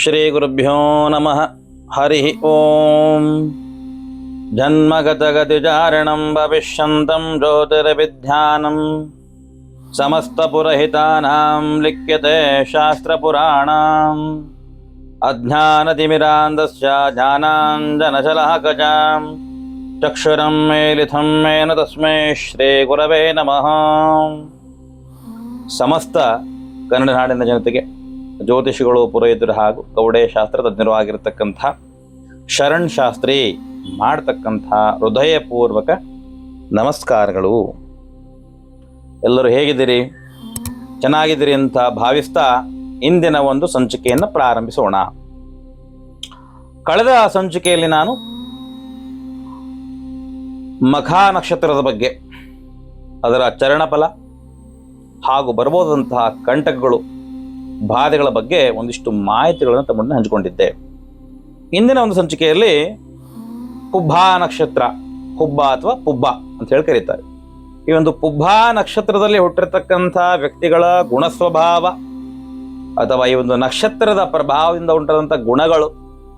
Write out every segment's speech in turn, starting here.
ಶ್ರೀ ಗುರುಭ್ಯೋ ನಮಃ. ಹರಿ ಓಂ. ಜನ್ಮಗತಗತಿಚಾರಣಂ ಭವಿಷ್ಯಂತಂ ಜ್ಯೋತಿರ್ವಿದ್ಯಾನಂ ಸಮಸ್ತಪುರಹಿತಾನಾಂ ಲಿಖ್ಯತೆ ಶಾಸ್ತ್ರಪುರಾಣಾಂ. ಅಜ್ಞಾನತಿಮಿರಾಂಧಸ್ಯ ಜ್ಞಾನಾಂಜನಶಲಾಕಜಾಂ ಚಕ್ಷುರಂ ಮೇಲಿಥಂ ಮೇನ ತಸ್ಮೈ ಶ್ರೀ ಗುರವೇ ನಮಃ. ಸಮಸ್ತ ಕನ್ನಡ ನಾಡಿನ ಜನತೆಗೆ ಜ್ಯೋತಿಷಿಗಳು, ಪುರೋಹಿತರು ಹಾಗೂ ಕೌಡೆ ಶಾಸ್ತ್ರ ತಜ್ಞರು ಆಗಿರತಕ್ಕಂಥ ಶರಣ್ ಶಾಸ್ತ್ರಿ ಮಾಡತಕ್ಕಂಥ ಹೃದಯಪೂರ್ವಕ ನಮಸ್ಕಾರಗಳು. ಎಲ್ಲರೂ ಹೇಗಿದ್ದೀರಿ? ಚೆನ್ನಾಗಿದ್ದೀರಿ ಅಂತ ಭಾವಿಸ್ತಾ ಇಂದಿನ ಒಂದು ಸಂಚಿಕೆಯನ್ನು ಪ್ರಾರಂಭಿಸೋಣ. ಕಳೆದ ಸಂಚಿಕೆಯಲ್ಲಿ ನಾನು ಮಖ ನಕ್ಷತ್ರದ ಬಗ್ಗೆ, ಅದರ ಚರಣಫಲ ಹಾಗೂ ಬರಬಹುದಂತಹ ಕಂಟಕಗಳು, ಬಾಧೆಗಳ ಬಗ್ಗೆ ಒಂದಿಷ್ಟು ಮಾಹಿತಿಗಳನ್ನು ತಮ್ಮನ್ನು ಹಂಚಿಕೊಂಡಿದ್ದೆ. ಇಂದಿನ ಒಂದು ಸಂಚಿಕೆಯಲ್ಲಿ ಪುಬ್ಬ ನಕ್ಷತ್ರ, ಹುಬ್ಬ ಅಥವಾ ಪುಬ್ಬ ಅಂತ ಹೇಳಿ ಕರೀತಾರೆ. ಈ ಒಂದು ಪುಬ್ಬ ನಕ್ಷತ್ರದಲ್ಲಿ ಹುಟ್ಟಿರ್ತಕ್ಕಂಥ ವ್ಯಕ್ತಿಗಳ ಗುಣಸ್ವಭಾವ ಅಥವಾ ಈ ಒಂದು ನಕ್ಷತ್ರದ ಪ್ರಭಾವದಿಂದ ಉಂಟಾದಂಥ ಗುಣಗಳು,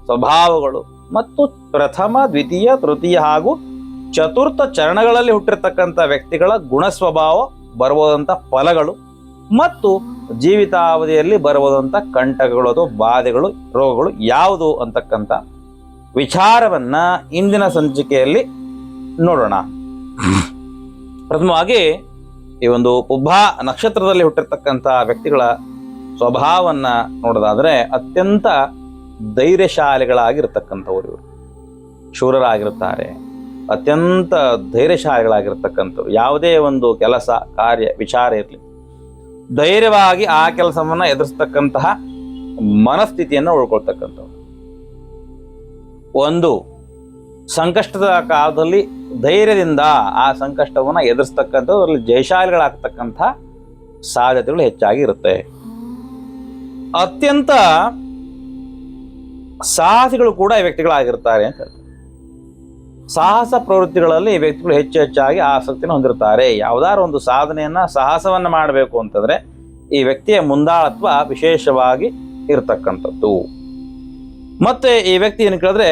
ಸ್ವಭಾವಗಳು ಮತ್ತು ಪ್ರಥಮ, ದ್ವಿತೀಯ, ತೃತೀಯ ಹಾಗೂ ಚತುರ್ಥ ಚರಣಗಳಲ್ಲಿ ಹುಟ್ಟಿರ್ತಕ್ಕಂಥ ವ್ಯಕ್ತಿಗಳ ಗುಣಸ್ವಭಾವ, ಬರಬಹುದಂಥ ಫಲಗಳು ಮತ್ತು ಜೀವಿತಾವಧಿಯಲ್ಲಿ ಬರಬಹುದಂಥ ಕಂಟಕಗಳು ಅಥವಾ ಬಾಧೆಗಳು, ರೋಗಗಳು ಯಾವುದು ಅಂತಕ್ಕಂಥ ವಿಚಾರವನ್ನ ಇಂದಿನ ಸಂಚಿಕೆಯಲ್ಲಿ ನೋಡೋಣ. ಪ್ರಥಮವಾಗಿ ಈ ಒಂದು ಪುಬ್ಬ ನಕ್ಷತ್ರದಲ್ಲಿ ಹುಟ್ಟಿರ್ತಕ್ಕಂಥ ವ್ಯಕ್ತಿಗಳ ಸ್ವಭಾವವನ್ನ ನೋಡೋದಾದ್ರೆ ಅತ್ಯಂತ ಧೈರ್ಯಶಾಲಿಗಳಾಗಿರ್ತಕ್ಕಂಥವ್ರು. ಇವರು ಶೂರರಾಗಿರುತ್ತಾರೆ, ಅತ್ಯಂತ ಧೈರ್ಯಶಾಲಿಗಳಾಗಿರ್ತಕ್ಕಂಥವ್ರು. ಯಾವುದೇ ಒಂದು ಕೆಲಸ, ಕಾರ್ಯ, ವಿಚಾರ ಇರಲಿ, ಧೈರ್ಯವಾಗಿ ಆ ಕೆಲಸವನ್ನ ಎದುರಿಸ್ತಕ್ಕಂತಹ ಮನಸ್ಥಿತಿಯನ್ನು ಉಳ್ಕೊಳ್ತಕ್ಕಂಥವ್ರು. ಒಂದು ಸಂಕಷ್ಟದ ಕಾಲದಲ್ಲಿ ಧೈರ್ಯದಿಂದ ಆ ಸಂಕಷ್ಟವನ್ನ ಎದುರಿಸ್ತಕ್ಕಂಥದ್ದು, ಅದರಲ್ಲಿ ಜಯಶಾಲಿಗಳಾಗ್ತಕ್ಕಂಥ ಸಾಧ್ಯತೆಗಳು ಹೆಚ್ಚಾಗಿ ಇರುತ್ತೆ. ಅತ್ಯಂತ ಸಾಹಸಿಗಳು ಕೂಡ ಈ ವ್ಯಕ್ತಿಗಳಾಗಿರ್ತಾರೆ ಅಂತ ಹೇಳ್ತಾರೆ. ಸಾಹಸ ಪ್ರವೃತ್ತಿಗಳಲ್ಲಿ ಈ ವ್ಯಕ್ತಿಗಳು ಹೆಚ್ಚಾಗಿ ಆಸಕ್ತಿಯನ್ನು ಹೊಂದಿರ್ತಾರೆ. ಯಾವುದಾದ್ರು ಒಂದು ಸಾಧನೆಯನ್ನ, ಸಾಹಸವನ್ನ ಮಾಡಬೇಕು ಅಂತಂದ್ರೆ ಈ ವ್ಯಕ್ತಿಯ ಮುಂದಾಳತ್ವ ವಿಶೇಷವಾಗಿ ಇರತಕ್ಕಂಥದ್ದು. ಮತ್ತೆ ಈ ವ್ಯಕ್ತಿ ಏನು ಕೇಳಿದ್ರೆ,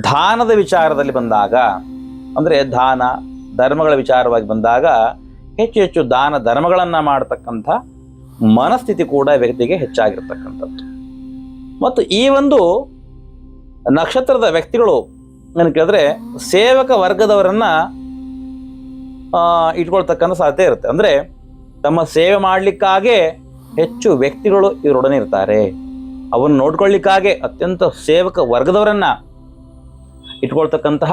ದಾನದ ವಿಚಾರದಲ್ಲಿ ಬಂದಾಗ, ಅಂದ್ರೆ ದಾನ ಧರ್ಮಗಳ ವಿಚಾರವಾಗಿ ಬಂದಾಗ ಹೆಚ್ಚು ದಾನ ಧರ್ಮಗಳನ್ನ ಮಾಡತಕ್ಕಂಥ ಮನಸ್ಥಿತಿ ಕೂಡ ವ್ಯಕ್ತಿಗೆ ಹೆಚ್ಚಾಗಿರ್ತಕ್ಕಂಥದ್ದು. ಮತ್ತು ಈ ಒಂದು ನಕ್ಷತ್ರದ ವ್ಯಕ್ತಿಗಳು ಏನು ಕೇಳಿದ್ರೆ ಸೇವಕ ವರ್ಗದವರನ್ನ ಇಟ್ಕೊಳ್ತಕ್ಕಂಥ ಸಾಧ್ಯತೆ ಇರುತ್ತೆ. ಅಂದ್ರೆ ತಮ್ಮ ಸೇವೆ ಮಾಡಲಿಕ್ಕಾಗೆ ಹೆಚ್ಚು ವ್ಯಕ್ತಿಗಳು ಇವರೊಡನೆ ಇರ್ತಾರೆ. ಅವನ್ನ ನೋಡ್ಕೊಳ್ಳಿಕ್ಕಾಗೆ ಅತ್ಯಂತ ಸೇವಕ ವರ್ಗದವರನ್ನ ಇಟ್ಕೊಳ್ತಕ್ಕಂತಹ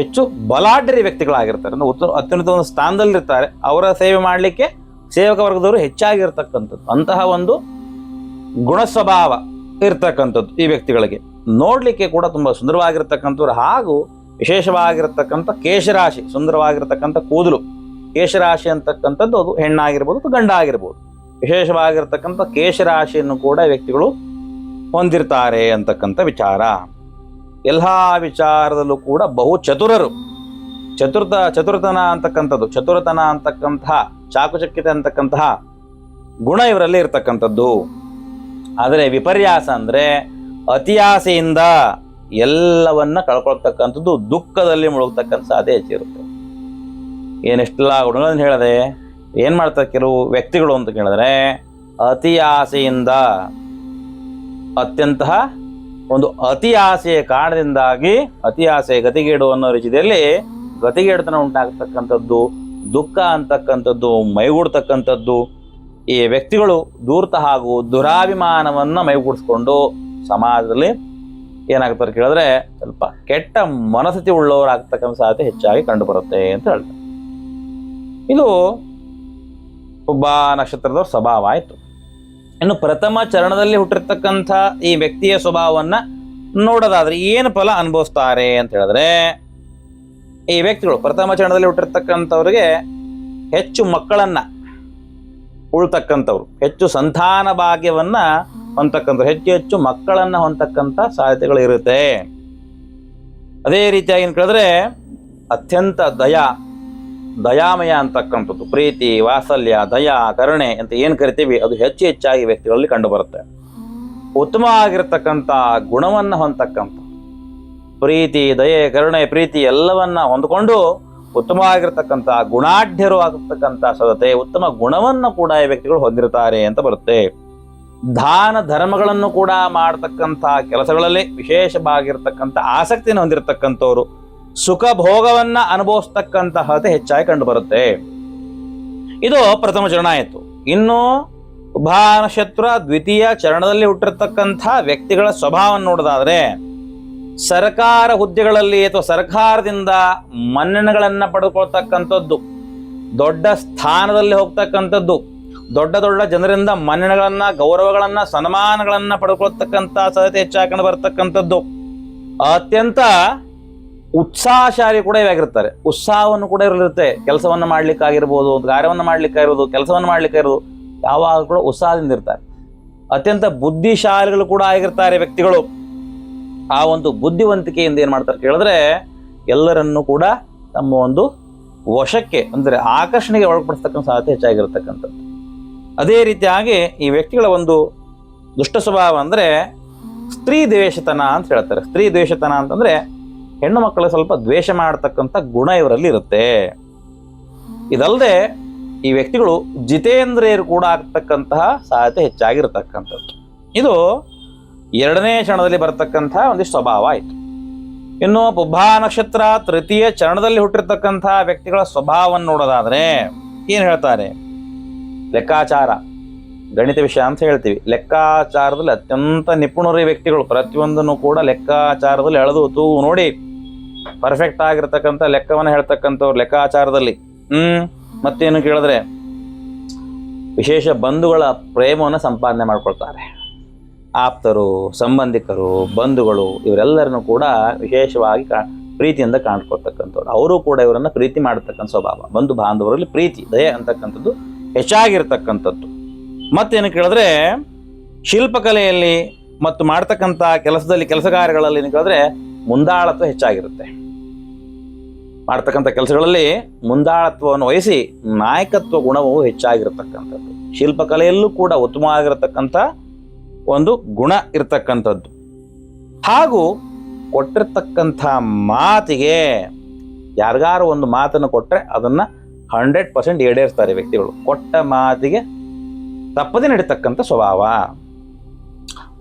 ಹೆಚ್ಚು ಬಲಾಢ್ಯ ವ್ಯಕ್ತಿಗಳಾಗಿರ್ತಾರೆ. ಅತ್ಯುನ್ನತ ಒಂದು ಸ್ಥಾನದಲ್ಲಿರ್ತಾರೆ. ಅವರ ಸೇವೆ ಮಾಡಲಿಕ್ಕೆ ಸೇವಕ ವರ್ಗದವರು ಹೆಚ್ಚಾಗಿರ್ತಕ್ಕಂಥದ್ದು. ಅಂತಹ ಒಂದು ಗುಣ ಸ್ವಭಾವ ಇರ್ತಕ್ಕಂಥದ್ದು ಈ ವ್ಯಕ್ತಿಗಳಿಗೆ. ನೋಡ್ಲಿಕ್ಕೆ ಕೂಡ ತುಂಬಾ ಸುಂದರವಾಗಿರ್ತಕ್ಕಂಥವ್ರು ಹಾಗೂ ವಿಶೇಷವಾಗಿರ್ತಕ್ಕಂಥ ಕೇಶರಾಶಿ, ಸುಂದರವಾಗಿರ್ತಕ್ಕಂಥ ಕೂದಲು. ಕೇಶರಾಶಿ ಅಂತಕ್ಕಂಥದ್ದು ಅದು ಹೆಣ್ಣಾಗಿರ್ಬೋದು ಅಥವಾ ಗಂಡ ಆಗಿರ್ಬೋದು. ವಿಶೇಷವಾಗಿರ್ತಕ್ಕಂಥ ಕೇಶರಾಶಿಯನ್ನು ಕೂಡ ವ್ಯಕ್ತಿಗಳು ಹೊಂದಿರ್ತಾರೆ ಅಂತಕ್ಕಂಥ ವಿಚಾರ. ಎಲ್ಲಾ ವಿಚಾರದಲ್ಲೂ ಕೂಡ ಬಹು ಚತುರರು. ಚತುರತನ ಅಂತಕ್ಕಂತಹ ಚಾಕುಚಕ್ಯತೆ ಅಂತಕ್ಕಂತಹ ಗುಣ ಇವರಲ್ಲಿ ಇರ್ತಕ್ಕಂಥದ್ದು. ಆದರೆ ವಿಪರ್ಯಾಸ ಅಂದ್ರೆ ಅತಿಯಾಸೆಯಿಂದ ಎಲ್ಲವನ್ನ ಕಳ್ಕೊಳ್ತಕ್ಕಂಥದ್ದು, ದುಃಖದಲ್ಲಿ ಮುಳುಗ್ತಕ್ಕಂಥ ಸಾಧ್ಯ ಹೆಚ್ಚಿರುತ್ತೆ. ಏನೆಷ್ಟೆಲ್ಲ ಗುಣಗಳನ್ನು ಹೇಳಿದೆ, ಏನ್ ಮಾಡ್ತಾರೆ ಕೆಲವು ವ್ಯಕ್ತಿಗಳು ಅಂತ ಕೇಳಿದ್ರೆ, ಅತಿ ಆಸೆಯಿಂದ, ಅತಿ ಆಸೆಯ ಕಾರಣದಿಂದಾಗಿ ಅತಿ ಆಸೆ ಗತಿಗೇಡು ಅನ್ನೋ ರೀತಿಯಲ್ಲಿ ಗತಿಗೇಡುತನ ಉಂಟಾಗ್ತಕ್ಕಂಥದ್ದು, ದುಃಖ ಅಂತಕ್ಕಂಥದ್ದು ಮೈಗೂಡ್ತಕ್ಕಂಥದ್ದು. ಈ ವ್ಯಕ್ತಿಗಳು ಧೂರ್ತ ಹಾಗೂ ದುರಾಭಿಮಾನವನ್ನ ಮೈಗೂಡಿಸ್ಕೊಂಡು ಸಮಾಜದಲ್ಲಿ ಏನಾಗ್ತಾರೆ ಕೇಳಿದ್ರೆ ಸ್ವಲ್ಪ ಕೆಟ್ಟ ಮನಸ್ಥಿತಿ ಉಳ್ಳವರಾಗ್ತಕ್ಕಂಥ ಸಾಧ್ಯತೆ ಹೆಚ್ಚಾಗಿ ಕಂಡು ಬರುತ್ತೆ ಅಂತ ಹೇಳ್ತಾರೆ. ಇದು ಪುಬ್ಬ ನಕ್ಷತ್ರದ ಸ್ವಭಾವ ಆಯ್ತು. ಇನ್ನು ಪ್ರಥಮ ಚರಣದಲ್ಲಿ ಹುಟ್ಟಿರ್ತಕ್ಕಂಥ ಈ ವ್ಯಕ್ತಿಯ ಸ್ವಭಾವವನ್ನ ನೋಡೋದಾದ್ರೆ ಏನು ಫಲ ಅನುಭವಿಸ್ತಾರೆ ಅಂತ ಹೇಳಿದ್ರೆ, ಈ ವ್ಯಕ್ತಿಗಳು ಪ್ರಥಮ ಚರಣದಲ್ಲಿ ಹುಟ್ಟಿರ್ತಕ್ಕಂಥವ್ರಿಗೆ ಹೆಚ್ಚು ಮಕ್ಕಳನ್ನ ಉಳ್ತಕ್ಕಂಥವ್ರು, ಹೆಚ್ಚು ಸಂತಾನ ಭಾಗ್ಯವನ್ನ ಹೊಂದತಕ್ಕಂಥವ್ರು, ಹೆಚ್ಚು ಮಕ್ಕಳನ್ನ ಹೊಂದತಕ್ಕಂಥ ಸಾಧ್ಯತೆಗಳು ಇರುತ್ತೆ. ಅದೇ ರೀತಿಯಾಗಿ ಏನು ಕೇಳಿದ್ರೆ ಅತ್ಯಂತ ದಯಾಮಯ ಅಂತಕ್ಕಂಥದ್ದು, ಪ್ರೀತಿ, ವಾತ್ಸಲ್ಯ, ದಯಾ, ಕರುಣೆ ಅಂತ ಏನು ಕರಿತೀವಿ ಅದು ಹೆಚ್ಚಾಗಿ ವ್ಯಕ್ತಿಗಳಲ್ಲಿ ಕಂಡು ಬರುತ್ತೆ. ಉತ್ತಮವಾಗಿರ್ತಕ್ಕಂಥ ಗುಣವನ್ನು ಹೊಂದತಕ್ಕಂಥ ಪ್ರೀತಿ, ದಯೆ, ಕರುಣೆ, ಪ್ರೀತಿ ಎಲ್ಲವನ್ನ ಹೊಂದಿಕೊಂಡು ಉತ್ತಮವಾಗಿರ್ತಕ್ಕಂಥ ಗುಣಾಢ್ಯರು ಆಗಿರ್ತಕ್ಕಂಥ ಸದತೆ, ಉತ್ತಮ ಗುಣವನ್ನು ಕೂಡ ಈ ವ್ಯಕ್ತಿಗಳು ಹೊಂದಿರ್ತಾರೆ ಅಂತ ಬರುತ್ತೆ. ದಾನ ಧರ್ಮಗಳನ್ನು ಕೂಡ ಮಾಡತಕ್ಕಂಥ ಕೆಲಸಗಳಲ್ಲಿ ವಿಶೇಷವಾಗಿರ್ತಕ್ಕಂಥ ಆಸಕ್ತಿಯನ್ನು ಹೊಂದಿರತಕ್ಕಂಥವ್ರು, ಸುಖ ಭೋಗವನ್ನ ಅನುಭವಿಸ್ತಕ್ಕಂತಹತೆ ಹೆಚ್ಚಾಗಿ ಕಂಡು ಬರುತ್ತೆ. ಇದು ಪ್ರಥಮ ಚರಣ ಆಯಿತು. ಇನ್ನು ಉಭಾ ನಕ್ಷತ್ರ ದ್ವಿತೀಯ ಚರಣದಲ್ಲಿ ಹುಟ್ಟಿರ್ತಕ್ಕಂಥ ವ್ಯಕ್ತಿಗಳ ಸ್ವಭಾವವನ್ನು ನೋಡೋದಾದ್ರೆ, ಸರ್ಕಾರ ಹುದ್ದೆಗಳಲ್ಲಿ ಅಥವಾ ಸರ್ಕಾರದಿಂದ ಮನ್ನಣೆಗಳನ್ನ ಪಡೆದುಕೊಳ್ತಕ್ಕಂಥದ್ದು, ದೊಡ್ಡ ಸ್ಥಾನದಲ್ಲಿ ಹೋಗ್ತಕ್ಕಂಥದ್ದು, ದೊಡ್ಡ ದೊಡ್ಡ ಜನರಿಂದ ಮನ್ನಣೆಗಳನ್ನ, ಗೌರವಗಳನ್ನ, ಸನ್ಮಾನಗಳನ್ನ ಪಡೆದುಕೊಳ್ತಕ್ಕಂಥ ಸಾಧ್ಯತೆ ಹೆಚ್ಚಾಕೊಂಡು ಬರ್ತಕ್ಕಂಥದ್ದು, ಅತ್ಯಂತ ಉತ್ಸಾಹಶಾಲಿ ಕೂಡ ಇವಾಗಿರ್ತಾರೆ. ಉತ್ಸಾಹವನ್ನು ಕೂಡ ಇರಲಿರುತ್ತೆ. ಕೆಲಸವನ್ನು ಮಾಡ್ಲಿಕ್ಕಾಗಿರ್ಬೋದು, ಕಾರ್ಯವನ್ನು ಮಾಡ್ಲಿಕ್ಕಾಗಿರ್ಬೋದು, ಕೆಲಸವನ್ನು ಮಾಡ್ಲಿಕ್ಕಾಗಿರ್ಬೋದು, ಯಾವಾಗ ಕೂಡ ಉತ್ಸಾಹದಿಂದ ಇರ್ತಾರೆ. ಅತ್ಯಂತ ಬುದ್ಧಿಶಾಲಿಗಳು ಕೂಡ ಆಗಿರ್ತಾರೆ ವ್ಯಕ್ತಿಗಳು. ಆ ಒಂದು ಬುದ್ಧಿವಂತಿಕೆಯಿಂದ ಏನ್ ಮಾಡ್ತಾರೆ ಕೇಳಿದ್ರೆ, ಎಲ್ಲರನ್ನೂ ಕೂಡ ತಮ್ಮ ಒಂದು ವಶಕ್ಕೆ ಅಂದ್ರೆ ಆಕರ್ಷಣೆಗೆ ಒಳಪಡಿಸ್ತಕ್ಕಂಥ ಸಾಧ್ಯತೆ ಹೆಚ್ಚಾಗಿರ್ತಕ್ಕಂಥದ್ದು. ಅದೇ ರೀತಿಯಾಗಿ ಈ ವ್ಯಕ್ತಿಗಳ ಒಂದು ದುಷ್ಟ ಸ್ವಭಾವ ಅಂದ್ರೆ ಸ್ತ್ರೀ ದ್ವೇಷತನ ಅಂತ ಹೇಳ್ತಾರೆ. ಸ್ತ್ರೀ ದ್ವೇಷತನ ಅಂತಂದ್ರೆ ಹೆಣ್ಣು ಮಕ್ಕಳ ಸ್ವಲ್ಪ ದ್ವೇಷ ಮಾಡತಕ್ಕಂಥ ಗುಣ ಇವರಲ್ಲಿ ಇರುತ್ತೆ. ಇದಲ್ಲದೆ ಈ ವ್ಯಕ್ತಿಗಳು ಜಿತೇಂದ್ರಿಯರು ಕೂಡ ಆಗ್ತಕ್ಕಂತಹ ಸಾಧ್ಯತೆ ಹೆಚ್ಚಾಗಿರ್ತಕ್ಕಂಥದ್ದು. ಇದು ಎರಡನೇ ಚರಣದಲ್ಲಿ ಬರತಕ್ಕಂಥ ಒಂದಿಷ್ಟು ಸ್ವಭಾವ ಆಯಿತು. ಇನ್ನು ಪುಬ್ಬಾ ನಕ್ಷತ್ರ ತೃತೀಯ ಚರಣದಲ್ಲಿ ಹುಟ್ಟಿರ್ತಕ್ಕಂಥ ವ್ಯಕ್ತಿಗಳ ಸ್ವಭಾವವನ್ನು ನೋಡೋದಾದ್ರೆ ಏನ್ ಹೇಳ್ತಾರೆ? ಲೆಕ್ಕಾಚಾರ, ಗಣಿತ ವಿಷಯ ಅಂತ ಹೇಳ್ತೀವಿ. ಲೆಕ್ಕಾಚಾರದಲ್ಲಿ ಅತ್ಯಂತ ನಿಪುಣರು ಈ ವ್ಯಕ್ತಿಗಳು. ಪ್ರತಿಯೊಂದನ್ನು ಕೂಡ ಲೆಕ್ಕಾಚಾರದಲ್ಲಿ ಎಳೆದು ತೂಗು ನೋಡಿ ಪರ್ಫೆಕ್ಟ್ ಆಗಿರ್ತಕ್ಕಂಥ ಲೆಕ್ಕವನ್ನು ಹೇಳ್ತಕ್ಕಂಥವ್ರು ಲೆಕ್ಕಾಚಾರದಲ್ಲಿ. ಮತ್ತೇನು ಕೇಳಿದ್ರೆ, ವಿಶೇಷ ಬಂಧುಗಳ ಪ್ರೇಮವನ್ನು ಸಂಪಾದನೆ ಮಾಡ್ಕೊಳ್ತಾರೆ. ಆಪ್ತರು, ಸಂಬಂಧಿಕರು, ಬಂಧುಗಳು ಇವರೆಲ್ಲರನ್ನು ಕೂಡ ವಿಶೇಷವಾಗಿ ಪ್ರೀತಿಯಿಂದ ಕಾಣ್ಕೊಳ್ತಕ್ಕಂಥವ್ರು. ಅವರು ಕೂಡ ಇವರನ್ನ ಪ್ರೀತಿ ಮಾಡತಕ್ಕಂಥ ಸ್ವಭಾವ. ಬಂಧು ಬಾಂಧವರಲ್ಲಿ ಪ್ರೀತಿ, ದಯೆ ಅಂತಕ್ಕಂಥದ್ದು ಹೆಚ್ಚಾಗಿರ್ತಕ್ಕಂಥದ್ದು. ಮತ್ತೇನು ಕೇಳಿದ್ರೆ, ಶಿಲ್ಪಕಲೆಯಲ್ಲಿ ಮತ್ತು ಮಾಡ್ತಕ್ಕಂಥ ಕೆಲಸದಲ್ಲಿ, ಕೆಲಸ ಕಾರ್ಯಗಳಲ್ಲಿ ಏನು ಕೇಳಿದ್ರೆ ಮುಂದಾಳತ್ವ ಹೆಚ್ಚಾಗಿರುತ್ತೆ. ಮಾಡ್ತಕ್ಕಂಥ ಕೆಲಸಗಳಲ್ಲಿ ಮುಂದಾಳತ್ವವನ್ನು ವಹಿಸಿ ನಾಯಕತ್ವ ಗುಣವು ಹೆಚ್ಚಾಗಿರತಕ್ಕಂಥದ್ದು. ಶಿಲ್ಪಕಲೆಯಲ್ಲೂ ಕೂಡ ಉತ್ತಮವಾಗಿರತಕ್ಕಂಥ ಒಂದು ಗುಣ ಇರತಕ್ಕಂಥದ್ದು. ಹಾಗೂ ಕೊಟ್ಟಿರ್ತಕ್ಕಂಥ ಮಾತಿಗೆ, ಯಾರಿಗಾರು ಒಂದು ಮಾತನ್ನು ಕೊಟ್ಟರೆ ಅದನ್ನು 100% ಈಡೇರಿಸ್ತಾರೆ ವ್ಯಕ್ತಿಗಳು. ಕೊಟ್ಟ ಮಾತಿಗೆ ತಪ್ಪದೆ ನಡೀತಕ್ಕಂಥ ಸ್ವಭಾವ.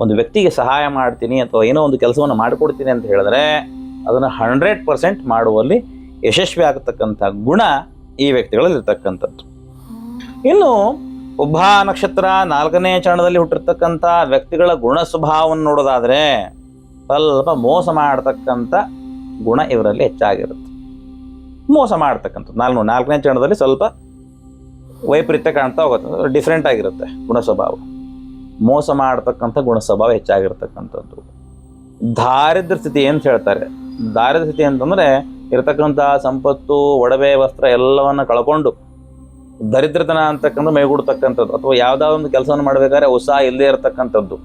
ಒಂದು ವ್ಯಕ್ತಿಗೆ ಸಹಾಯ ಮಾಡ್ತೀನಿ ಅಥವಾ ಏನೋ ಒಂದು ಕೆಲಸವನ್ನು ಮಾಡಿಕೊಡ್ತೀನಿ ಅಂತ ಹೇಳಿದ್ರೆ ಅದನ್ನು 100% ಮಾಡುವಲ್ಲಿ ಯಶಸ್ವಿ ಆಗತಕ್ಕಂಥ ಗುಣ ಈ ವ್ಯಕ್ತಿಗಳಲ್ಲಿ ಇರ್ತಕ್ಕಂಥದ್ದು. ಇನ್ನು ಉಬ್ಬಾ ನಕ್ಷತ್ರ 4ನೇ ಚರಣದಲ್ಲಿ ಹುಟ್ಟಿರ್ತಕ್ಕಂಥ ವ್ಯಕ್ತಿಗಳ ಗುಣ ಸ್ವಭಾವವನ್ನು ನೋಡೋದಾದ್ರೆ ಸ್ವಲ್ಪ ಮೋಸ ಮಾಡತಕ್ಕಂಥ ಗುಣ ಇವರಲ್ಲಿ ಹೆಚ್ಚಾಗಿರುತ್ತೆ. ಮೋಸ ಮಾಡ್ತಕ್ಕಂಥದ್ದು 4ನೇ ಚರಣದಲ್ಲಿ ಸ್ವಲ್ಪ ವೈಪರೀತ್ಯ ಕಾಣ್ತಾ ಹೋಗುತ್ತೆ, ಡಿಫ್ರೆಂಟ್ ಆಗಿರುತ್ತೆ ಗುಣ ಸ್ವಭಾವ. ಮೋಸ ಮಾಡತಕ್ಕಂಥ ಗುಣ ಸ್ವಭಾವ ಹೆಚ್ಚಾಗಿರ್ತಕ್ಕಂಥದ್ದು. ದಾರಿದ್ರ್ಯ ಸ್ಥಿತಿ ಅಂತ ಹೇಳ್ತಾರೆ. ದಾರಿದ್ರ್ಯ ಸ್ಥಿತಿ ಅಂತಂದ್ರೆ ಇರತಕ್ಕಂಥ ಸಂಪತ್ತು, ಒಡವೆ, ವಸ್ತ್ರ ಎಲ್ಲವನ್ನ ಕಳ್ಕೊಂಡು ದರಿದ್ರತನ ಅಂತಕ್ಕಂಥ ಮೈಗೂಡ್ತಕ್ಕಂಥದ್ದು, ಅಥವಾ ಯಾವ್ದಾವ ಒಂದು ಕೆಲಸವನ್ನು ಮಾಡಬೇಕಾದ್ರೆ ಉತ್ಸಾಹ ಇಲ್ಲದೆ ಇರತಕ್ಕಂಥದ್ದು,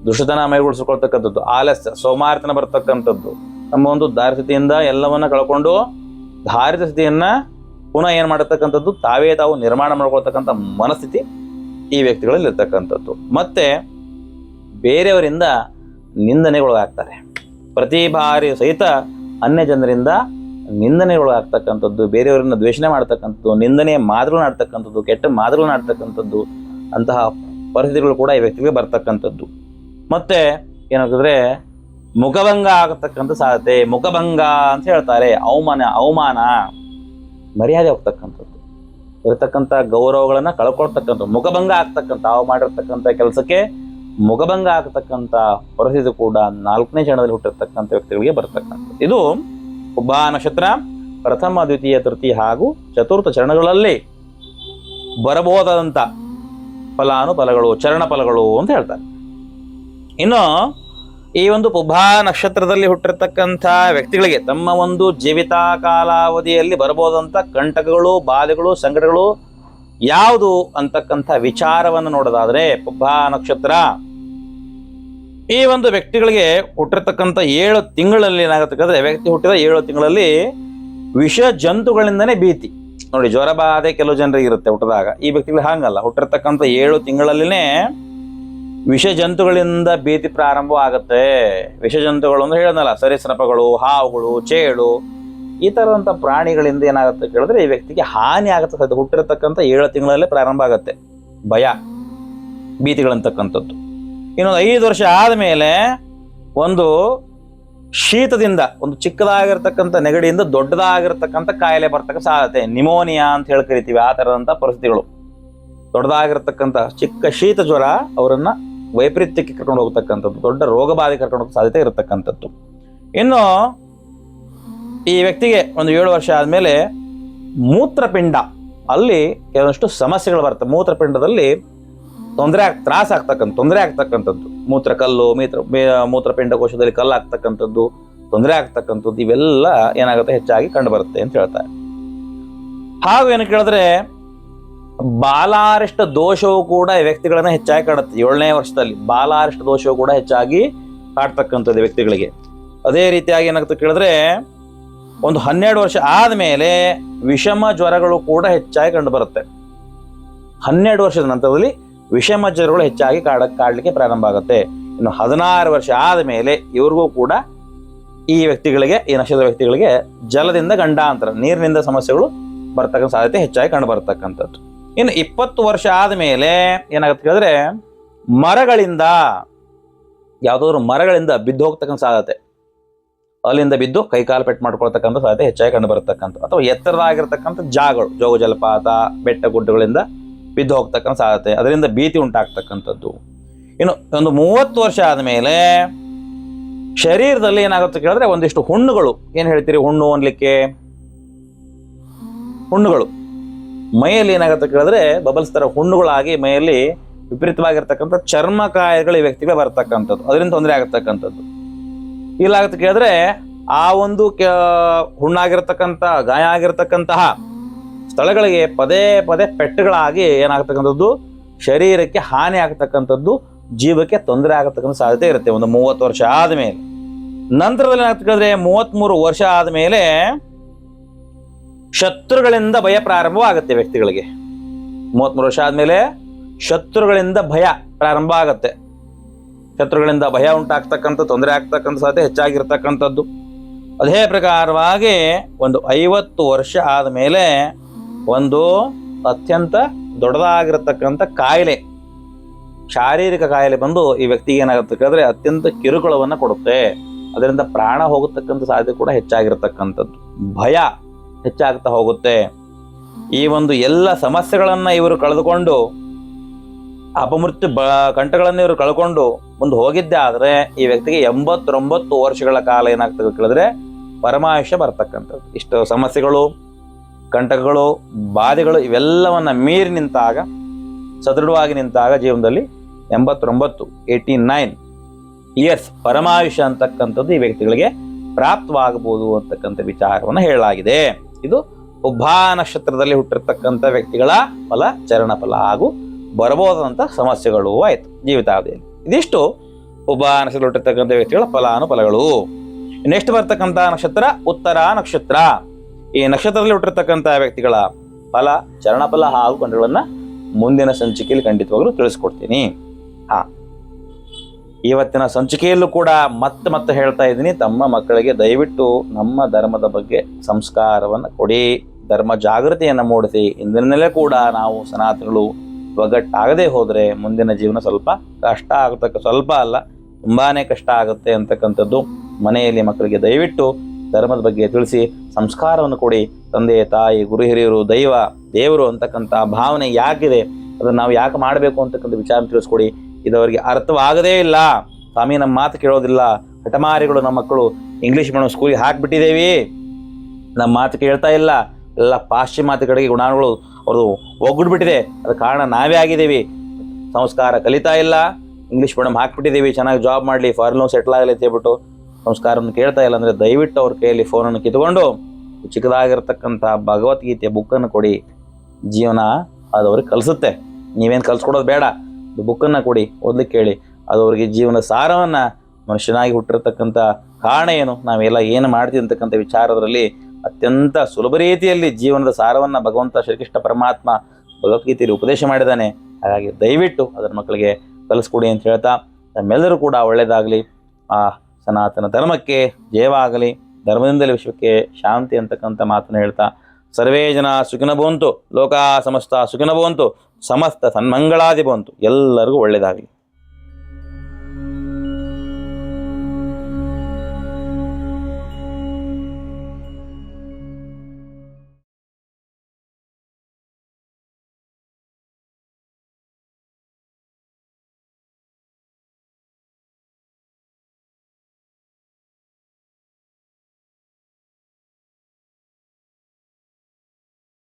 ದುಷ್ಟತನ ಮೈಗೂಡಿಸ್ಕೊಳ್ತಕ್ಕಂಥದ್ದು, ಆಲಸ್ಯ, ಸೋಮಾರಿತನ ಬರ್ತಕ್ಕಂಥದ್ದು, ನಮ್ಮ ಒಂದು ದಾರಿಸ್ಥಿತಿಯಿಂದ ಎಲ್ಲವನ್ನ ಕಳ್ಕೊಂಡು ದಾರಿದ್ರ್ಯ ಸ್ಥಿತಿಯನ್ನ ಪುನಃ ಏನ್ ಮಾಡತಕ್ಕಂಥದ್ದು, ತಾವೇ ತಾವು ನಿರ್ಮಾಣ ಮಾಡ್ಕೊಳ್ತಕ್ಕಂಥ ಮನಸ್ಥಿತಿ ಈ ವ್ಯಕ್ತಿಗಳಲ್ಲಿ ಇರ್ತಕ್ಕಂಥದ್ದು. ಮತ್ತೆ ಬೇರೆಯವರಿಂದ ನಿಂದನೆಗೊಳಗಾಗ್ತಾರೆ. ಪ್ರತಿ ಬಾರಿ ಸಹಿತ ಅನ್ಯ ಜನರಿಂದ ನಿಂದನೆಗೊಳಗಾಗ್ತಕ್ಕಂಥದ್ದು, ಬೇರೆಯವರನ್ನ ದ್ವೇಷಣೆ ಮಾಡ್ತಕ್ಕಂಥದ್ದು, ನಿಂದನೆಯ ಮಾತುಗಳನ್ನ ಆಡ್ತಕ್ಕಂಥದ್ದು, ಕೆಟ್ಟ ಮಾತುಗಳನ್ನ ಆಡ್ತಕ್ಕಂಥದ್ದು, ಅಂತಹ ಪರಿಸ್ಥಿತಿಗಳು ಕೂಡ ಈ ವ್ಯಕ್ತಿಗೆ ಬರ್ತಕ್ಕಂಥದ್ದು. ಮತ್ತೆ ಏನಾಗಿದ್ರೆ ಮುಖಭಂಗ ಆಗತಕ್ಕಂಥ ಸಾಧ್ಯತೆ. ಮುಖಭಂಗ ಅಂತ ಹೇಳ್ತಾರೆ. ಅವಮಾನ, ಮರ್ಯಾದೆ ಹೋಗ್ತಕ್ಕಂಥದ್ದು, ಇರತಕ್ಕಂಥ ಗೌರವಗಳನ್ನ ಕಳ್ಕೊಳ್ತಕ್ಕಂಥ, ಮುಖಭಂಗ ಆಗ್ತಕ್ಕಂಥ, ತಾವು ಮಾಡಿರ್ತಕ್ಕಂಥ ಕೆಲಸಕ್ಕೆ ಮುಖಭಂಗ ಆಗ್ತಕ್ಕಂಥ ಪರಿಸ್ಥಿತಿ ಕೂಡ 4ನೇ ಚರಣದಲ್ಲಿ ಹುಟ್ಟಿರ್ತಕ್ಕಂಥ ವ್ಯಕ್ತಿಗಳಿಗೆ ಬರ್ತಕ್ಕಂಥದ್ದು. ಇದು ಉಬ್ಬಾ ನಕ್ಷತ್ರ ಪ್ರಥಮ, ದ್ವಿತೀಯ, ತೃತೀಯ ಹಾಗೂ ಚತುರ್ಥ ಚರಣಗಳಲ್ಲಿ ಬರಬಹುದಾದಂಥ ಫಲಾನುಫಲಗಳು, ಚರಣ ಫಲಗಳು ಅಂತ ಹೇಳ್ತಾರೆ. ಇನ್ನು ಈ ಒಂದು ಪುಬ್ಬಾ ನಕ್ಷತ್ರದಲ್ಲಿ ಹುಟ್ಟಿರ್ತಕ್ಕಂಥ ವ್ಯಕ್ತಿಗಳಿಗೆ ತಮ್ಮ ಒಂದು ಜೀವಿತ ಕಾಲಾವಧಿಯಲ್ಲಿ ಬರಬಹುದಂಥ ಕಂಟಕಗಳು, ಬಾಧೆಗಳು, ಸಂಕಟಗಳು ಯಾವುದು ಅಂತಕ್ಕಂಥ ವಿಚಾರವನ್ನು ನೋಡೋದಾದ್ರೆ, ಪುಬ್ಬಾ ನಕ್ಷತ್ರ ಈ ಒಂದು ವ್ಯಕ್ತಿಗಳಿಗೆ ಹುಟ್ಟಿರ್ತಕ್ಕಂಥ 7 ತಿಂಗಳಲ್ಲಿ ಏನಾಗತ್ತಂದ್ರೆ, ವ್ಯಕ್ತಿ ಹುಟ್ಟಿದ 7 ತಿಂಗಳಲ್ಲಿ ವಿಷ ಜಂತುಗಳಿಂದನೇ ಭೀತಿ. ನೋಡಿ, ಜ್ವರ ಬಾಧೆ ಕೆಲವು ಜನರಿಗೆ ಇರುತ್ತೆ ಹುಟ್ಟಿದಾಗ. ಈ ವ್ಯಕ್ತಿಗಳು ಹಾಗಲ್ಲ. ಹುಟ್ಟಿರ್ತಕ್ಕಂಥ 7 ತಿಂಗಳಲ್ಲಿನೇ ವಿಷ ಜಂತುಗಳಿಂದ ಭೀತಿ ಪ್ರಾರಂಭವಾಗುತ್ತೆ. ವಿಷ ಜಂತುಗಳು ಅಂದ್ರೆ ಹೇಳಿದ್ನಲ್ಲ, ಸರೀಸೃಪಗಳು, ಹಾವುಗಳು, ಚೇಳು, ಈ ಥರದಂಥ ಪ್ರಾಣಿಗಳಿಂದ ಏನಾಗುತ್ತೆ ಕೇಳಿದ್ರೆ ಈ ವ್ಯಕ್ತಿಗೆ ಹಾನಿ ಆಗುತ್ತೆ. ಹುಟ್ಟಿರತಕ್ಕಂಥ 7 ತಿಂಗಳಲ್ಲೇ ಪ್ರಾರಂಭ ಆಗುತ್ತೆ ಭಯ ಭೀತಿಗಳಂತಕ್ಕಂಥದ್ದು. ಇನ್ನೊಂದು 5 ವರ್ಷ ಆದಮೇಲೆ ಒಂದು ಶೀತದಿಂದ, ಒಂದು ಚಿಕ್ಕದಾಗಿರ್ತಕ್ಕಂಥ ನೆಗಡಿಯಿಂದ ದೊಡ್ಡದಾಗಿರ್ತಕ್ಕಂಥ ಕಾಯಿಲೆ ಬರ್ತಕ್ಕಂಥ ಸಾಧ್ಯತೆ, ನಿಮೋನಿಯಾ ಅಂತ ಹೇಳಿ ಕರಿತೀವಿ, ಆ ಥರದಂಥ ಪರಿಸ್ಥಿತಿಗಳು. ದೊಡ್ಡದಾಗಿರ್ತಕ್ಕಂಥ ಚಿಕ್ಕ ಶೀತ ಜ್ವರ ಅವರನ್ನ ವೈಪರೀತ್ಯಕ್ಕೆ ಕರ್ಕೊಂಡು ಹೋಗ್ತಕ್ಕಂಥದ್ದು, ದೊಡ್ಡ ರೋಗ ಬಾಧೆ ಕರ್ಕೊಂಡು ಹೋಗೋ ಸಾಧ್ಯತೆ ಇರತಕ್ಕಂಥದ್ದು. ಇನ್ನು ಈ ವ್ಯಕ್ತಿಗೆ ಒಂದು 7 ವರ್ಷ ಆದಮೇಲೆ ಮೂತ್ರಪಿಂಡ, ಅಲ್ಲಿ ಕೆಲವಷ್ಟು ಸಮಸ್ಯೆಗಳು ಬರ್ತವೆ. ಮೂತ್ರಪಿಂಡದಲ್ಲಿ ತೊಂದರೆ ಆಗ್ತಕ್ಕಂಥದ್ದು, ಮೂತ್ರಕಲ್ಲು, ಮೂತ್ರಪಿಂಡ ಕೋಶದಲ್ಲಿ ಕಲ್ಲು ಆಗ್ತಕ್ಕಂಥದ್ದು, ತೊಂದರೆ ಆಗ್ತಕ್ಕಂಥದ್ದು, ಇವೆಲ್ಲ ಏನಾಗುತ್ತೆ ಹೆಚ್ಚಾಗಿ ಕಂಡು ಬರುತ್ತೆ ಅಂತ ಹೇಳ್ತಾರೆ. ಹಾಗೂ ಏನು ಕೇಳಿದ್ರೆ ಬಾಲಾರಿಷ್ಟ ದೋಷವು ಕೂಡ ಈ ವ್ಯಕ್ತಿಗಳನ್ನ ಹೆಚ್ಚಾಗಿ ಕಾಡುತ್ತೆ. 7ನೇ ವರ್ಷದಲ್ಲಿ ಬಾಲಾರಿಷ್ಟ ದೋಷವು ಕೂಡ ಹೆಚ್ಚಾಗಿ ಕಾಡ್ತಕ್ಕಂಥದ್ದು ವ್ಯಕ್ತಿಗಳಿಗೆ. ಅದೇ ರೀತಿಯಾಗಿ ಏನಾಗುತ್ತೆ ಕೇಳಿದ್ರೆ ಒಂದು 12 ವರ್ಷ ಆದಮೇಲೆ ವಿಷಮ ಜ್ವರಗಳು ಕೂಡ ಹೆಚ್ಚಾಗಿ ಕಂಡು ಬರುತ್ತೆ. 12 ವರ್ಷದ ನಂತರದಲ್ಲಿ ವಿಷಮ ಜ್ವರಗಳು ಹೆಚ್ಚಾಗಿ ಕಾಡಲಿಕ್ಕೆ ಪ್ರಾರಂಭ ಆಗುತ್ತೆ. ಇನ್ನು 16 ವರ್ಷ ಆದಮೇಲೆ ಇವ್ರಿಗೂ ಕೂಡ ಈ ವ್ಯಕ್ತಿಗಳಿಗೆ, ಈ ನಕ್ಷತ್ರದ ವ್ಯಕ್ತಿಗಳಿಗೆ ಜಲದಿಂದ ಗಂಡಾಂತರ, ನೀರಿನಿಂದ ಸಮಸ್ಯೆಗಳು ಬರ್ತಕ್ಕಂಥ ಸಾಧ್ಯತೆ ಹೆಚ್ಚಾಗಿ ಕಂಡು ಬರ್ತಕ್ಕಂಥದ್ದು. ಇನ್ನು 20 ವರ್ಷ ಆದಮೇಲೆ ಏನಾಗುತ್ತೆ ಹೇಳಿದ್ರೆ ಮರಗಳಿಂದ, ಯಾವುದಾದ್ರು ಮರಗಳಿಂದ ಬಿದ್ದು ಹೋಗ್ತಕ್ಕಂಥ ಸಾಧ್ಯತೆ, ಅಲ್ಲಿಂದ ಬಿದ್ದು ಕೈಕಾಲು ಪೆಟ್ಟು ಮಾಡ್ಕೊಳ್ತಕ್ಕಂಥ ಸಾಧ್ಯತೆ ಹೆಚ್ಚಾಗಿ ಕಂಡು ಬರತಕ್ಕಂಥ, ಅಥವಾ ಎತ್ತರದಾಗಿರ್ತಕ್ಕಂಥ ಜಾಗಗಳು, ಜೋಗ ಜಲಪಾತ, ಬೆಟ್ಟ ಗುಡ್ಡಗಳಿಂದ ಬಿದ್ದು ಹೋಗ್ತಕ್ಕಂಥ ಸಾಧ್ಯತೆ, ಅದರಿಂದ ಭೀತಿ ಉಂಟಾಗ್ತಕ್ಕಂಥದ್ದು. ಇನ್ನು ಒಂದು 30 ವರ್ಷ ಆದಮೇಲೆ ಶರೀರದಲ್ಲಿ ಏನಾಗುತ್ತೆ ಕೇಳಿದ್ರೆ ಒಂದಿಷ್ಟು ಹುಣ್ಣುಗಳು, ಏನು ಹೇಳ್ತೀರಿ ಹುಣ್ಣು ಅನ್ಲಿಕ್ಕೆ, ಹುಣ್ಣುಗಳು ಮೈಯಲ್ಲಿ ಏನಾಗುತ್ತೆ ಕೇಳಿದ್ರೆ ಬಬಲ್ಸ್ ತರ ಹುಣ್ಣುಗಳಾಗಿ ಮೈಯಲ್ಲಿ ವಿಪರೀತವಾಗಿರ್ತಕ್ಕಂಥ ಚರ್ಮ ಕಾಯಿಲೆಗಳು ಈ ವ್ಯಕ್ತಿಗೆ ಬರ್ತಕ್ಕಂಥದ್ದು, ಅದರಿಂದ ತೊಂದರೆ ಆಗತಕ್ಕಂಥದ್ದು. ಇಲ್ಲಾಗುತ್ತೆ ಕೇಳಿದ್ರೆ ಆ ಒಂದು ಹುಣ್ಣಾಗಿರ್ತಕ್ಕಂಥ, ಗಾಯ ಆಗಿರ್ತಕ್ಕಂತಹ ಸ್ಥಳಗಳಿಗೆ ಪದೇ ಪದೇ ಪೆಟ್ಟುಗಳಾಗಿ ಏನಾಗ್ತಕ್ಕಂಥದ್ದು, ಶರೀರಕ್ಕೆ ಹಾನಿ ಆಗ್ತಕ್ಕಂಥದ್ದು, ಜೀವಕ್ಕೆ ತೊಂದರೆ ಆಗತಕ್ಕಂಥ ಸಾಧ್ಯತೆ ಇರುತ್ತೆ ಒಂದು 30 ವರ್ಷ ಆದಮೇಲೆ. ನಂತರದಲ್ಲಿ ಏನಾಗ್ತದೆ ಕೇಳಿದ್ರೆ 33 ವರ್ಷ ಆದಮೇಲೆ ಶತ್ರುಗಳಿಂದ ಭಯ ಪ್ರಾರಂಭವಾಗುತ್ತೆ ವ್ಯಕ್ತಿಗಳಿಗೆ. 33 ವರ್ಷ ಆದಮೇಲೆ ಶತ್ರುಗಳಿಂದ ಭಯ ಪ್ರಾರಂಭ ಆಗುತ್ತೆ. ಶತ್ರುಗಳಿಂದ ಭಯ ಉಂಟಾಗ್ತಕ್ಕಂಥ, ತೊಂದರೆ ಆಗ್ತಕ್ಕಂಥ ಸಾಧ್ಯತೆ ಹೆಚ್ಚಾಗಿರ್ತಕ್ಕಂಥದ್ದು. ಅದೇ ಪ್ರಕಾರವಾಗಿ ಒಂದು 50 ವರ್ಷ ಆದಮೇಲೆ ಒಂದು ಅತ್ಯಂತ ದೊಡ್ಡದಾಗಿರ್ತಕ್ಕಂಥ ಕಾಯಿಲೆ, ಶಾರೀರಿಕ ಕಾಯಿಲೆ ಬಂದು ಈ ವ್ಯಕ್ತಿಗೆ ಏನಾಗುತ್ತೆ ಕೇಳಿದ್ರೆ ಅತ್ಯಂತ ಕಿರುಕುಳವನ್ನು ಕೊಡುತ್ತೆ. ಅದರಿಂದ ಪ್ರಾಣ ಹೋಗತಕ್ಕಂಥ ಸಾಧ್ಯತೆ ಕೂಡ ಹೆಚ್ಚಾಗಿರ್ತಕ್ಕಂಥದ್ದು, ಭಯ ಹೆಚ್ಚಾಗ್ತಾ ಹೋಗುತ್ತೆ. ಈ ಒಂದು ಎಲ್ಲ ಸಮಸ್ಯೆಗಳನ್ನ ಇವರು ಕಳೆದುಕೊಂಡು, ಅಪಮೃತ್ಯು ಕಂಠಗಳನ್ನು ಇವರು ಕಳ್ಕೊಂಡು ಮುಂದೆ ಹೋಗಿದ್ದೆ ಆದ್ರೆ ಈ ವ್ಯಕ್ತಿಗೆ 89 ವರ್ಷಗಳ ಕಾಲ ಏನಾಗ್ತದೆ ಕೇಳಿದ್ರೆ ಪರಮಾಯುಷ್ಯ ಬರ್ತಕ್ಕಂಥದ್ದು. ಇಷ್ಟು ಸಮಸ್ಯೆಗಳು, ಕಂಟಕಗಳು, ಬಾಧೆಗಳು ಇವೆಲ್ಲವನ್ನ ಮೀರಿ ನಿಂತಾಗ, ಸದೃಢವಾಗಿ ನಿಂತಾಗ ಜೀವನದಲ್ಲಿ 89 ಇಯರ್ಸ್ ಪರಮಾಯುಷ್ಯ ಅಂತಕ್ಕಂಥದ್ದು ಈ ವ್ಯಕ್ತಿಗಳಿಗೆ ಪ್ರಾಪ್ತವಾಗಬಹುದು ಅಂತಕ್ಕಂಥ ವಿಚಾರವನ್ನು ಹೇಳಲಾಗಿದೆ. ಇದು ಉಭಾ ನಕ್ಷತ್ರದಲ್ಲಿ ಹುಟ್ಟಿರ್ತಕ್ಕಂಥ ವ್ಯಕ್ತಿಗಳ ಫಲ, ಚರಣ ಫಲ ಹಾಗೂ ಬರಬಹುದಂತ ಸಮಸ್ಯೆಗಳು ಆಯ್ತು ಜೀವಿತಾವಧಿಯಲ್ಲಿ. ಇದಿಷ್ಟು ಉಭಾ ನಕ್ಷತ್ರ ಹುಟ್ಟಿರ್ತಕ್ಕಂಥ ವ್ಯಕ್ತಿಗಳ ಫಲಾನುಫಲಗಳು. ನೆಕ್ಸ್ಟ್ ಬರ್ತಕ್ಕಂಥ ನಕ್ಷತ್ರ ಉತ್ತರ ನಕ್ಷತ್ರ. ಈ ನಕ್ಷತ್ರದಲ್ಲಿ ಹುಟ್ಟಿರ್ತಕ್ಕಂಥ ವ್ಯಕ್ತಿಗಳ ಫಲ, ಚರಣಫಲ ಹಾಗೂ ಗಂಟುಗಳನ್ನ ಮುಂದಿನ ಸಂಚಿಕೆಯಲ್ಲಿ ಖಂಡಿತವಾಗ್ಲೂ ತಿಳಿಸ್ಕೊಡ್ತೀನಿ. ಇವತ್ತಿನ ಸಂಚಿಕೆಯಲ್ಲೂ ಕೂಡ ಮತ್ತೆ ಹೇಳ್ತಾ ಇದ್ದೀನಿ, ತಮ್ಮ ಮಕ್ಕಳಿಗೆ ದಯವಿಟ್ಟು ನಮ್ಮ ಧರ್ಮದ ಬಗ್ಗೆ ಸಂಸ್ಕಾರವನ್ನು ಕೊಡಿ, ಧರ್ಮ ಜಾಗೃತಿಯನ್ನು ಮೂಡಿಸಿ. ಇಂದಿನಲ್ಲೇ ಕೂಡ ನಾವು ಸನಾತನಗಳು ಒಗ್ಗಟ್ಟಾಗದೆ ಹೋದರೆ ಮುಂದಿನ ಜೀವನ ಸ್ವಲ್ಪ ಕಷ್ಟ ಸ್ವಲ್ಪ ಅಲ್ಲ ತುಂಬಾನೇ ಕಷ್ಟ ಆಗುತ್ತೆ ಅಂತಕ್ಕಂಥದ್ದು. ಮನೆಯಲ್ಲಿ ಮಕ್ಕಳಿಗೆ ದಯವಿಟ್ಟು ಧರ್ಮದ ಬಗ್ಗೆ ತಿಳಿಸಿ ಸಂಸ್ಕಾರವನ್ನು ಕೊಡಿ. ತಂದೆ, ತಾಯಿ, ಗುರು ಹಿರಿಯರು, ದೇವರು ಅಂತಕ್ಕಂಥ ಭಾವನೆ ಯಾಕಿದೆ, ಅದನ್ನು ನಾವು ಯಾಕೆ ಮಾಡಬೇಕು ಅಂತಕ್ಕಂಥ ವಿಚಾರ ತಿಳಿಸ್ಕೊಡಿ. ಇದವರಿಗೆ ಅರ್ಥವಾಗದೇ ಇಲ್ಲ, ಸ್ವಾಮಿ ನಮ್ಮ ಮಾತು ಕೇಳೋದಿಲ್ಲ, ಹಠಮಾರಿಗಳು ನಮ್ಮ ಮಕ್ಕಳು, ಇಂಗ್ಲೀಷ್ ಮೀಡಿಯಂ ಸ್ಕೂಲಿಗೆ ಹಾಕಿಬಿಟ್ಟಿದ್ದೇವೆ, ನಮ್ಮ ಮಾತು ಕೇಳ್ತಾ ಇಲ್ಲ, ಎಲ್ಲ ಪಾಶ್ಚಿಮಾತ್ಯ ಕಡೆಗೆ ಗುಣಗಳು ಅವ್ರದ್ದು ಒಗ್ಗಡ್ಬಿಟ್ಟಿದೆ, ಅದ ಕಾರಣ ನಾವೇ ಆಗಿದ್ದೀವಿ, ಸಂಸ್ಕಾರ ಕಲಿತಾ ಇಲ್ಲ, ಇಂಗ್ಲೀಷ್ ಮೀಡಿಯಂ ಹಾಕ್ಬಿಟ್ಟಿದ್ದೀವಿ, ಚೆನ್ನಾಗಿ ಜಾಬ್ ಮಾಡಲಿ, ಫಾರಿನ್ ಸೆಟ್ಲ್ ಆಗಲಿ ಅಂತ ಹೇಳ್ಬಿಟ್ಟು ಸಂಸ್ಕಾರವನ್ನು ಕೇಳ್ತಾ ಇಲ್ಲ ಅಂದರೆ ದಯವಿಟ್ಟು ಅವ್ರ ಕೈಯಲ್ಲಿ ಫೋನನ್ನು ಕಿತ್ಕೊಂಡು ಚಿಕ್ಕದಾಗಿರ್ತಕ್ಕಂಥ ಭಗವದ್ಗೀತೆಯ ಬುಕ್ಕನ್ನು ಕೊಡಿ. ಜೀವನ ಅದು ಅವ್ರಿಗೆ ಕಲಿಸುತ್ತೆ. ನೀವೇನು ಕಲಿಸ್ಕೊಡೋದು ಬೇಡ, ಬುಕ್ಕನ್ನು ಕೊಡಿ, ಓದ್ಲಿಕ್ಕೆ ಕೇಳಿ. ಅದು ಅವ್ರಿಗೆ ಜೀವನ ಸಾರವನ್ನು, ಮನುಷ್ಯನಾಗಿ ಹುಟ್ಟಿರ್ತಕ್ಕಂಥ ಕಾರಣ ಏನು, ನಾವೆಲ್ಲ ಏನು ಮಾಡ್ತೀವಿ ಅಂತಕ್ಕಂಥ ವಿಚಾರದಲ್ಲಿ ಅತ್ಯಂತ ಸುಲಭ ರೀತಿಯಲ್ಲಿ ಜೀವನದ ಸಾರವನ್ನು ಭಗವಂತ ಶ್ರೀಕೃಷ್ಣ ಪರಮಾತ್ಮ ಭಗವದ್ಗೀತೆಯಲ್ಲಿ ಉಪದೇಶ ಮಾಡಿದ್ದಾನೆ. ಹಾಗಾಗಿ ದಯವಿಟ್ಟು ಅದರ ಮಕ್ಕಳಿಗೆ ಕಲಿಸ್ಕೊಡಿ ಅಂತ ಹೇಳ್ತಾ ನಮ್ಮೆಲ್ಲರೂ ಕೂಡ ಒಳ್ಳೆಯದಾಗಲಿ, ಆ ಸನಾತನ ಧರ್ಮಕ್ಕೆ ಜಯವಾಗಲಿ, ಧರ್ಮದಿಂದಲೇ ವಿಶ್ವಕ್ಕೆ ಶಾಂತಿ ಅಂತಕ್ಕಂಥ ಮಾತನ್ನು ಹೇಳ್ತಾ ಸರ್ವೇ ಜನ ಸುಖಿನೋ ಭವಂತು, ಲೋಕ ಸಮಸ್ತ ಸುಖಿನೋ ಭವಂತು, ಸಮಸ್ತ ಸನ್ಮಂಗಳಾದಿ ಭವಂತು, ಎಲ್ಲರಿಗೂ ಒಳ್ಳೆಯದಾಗಲಿ.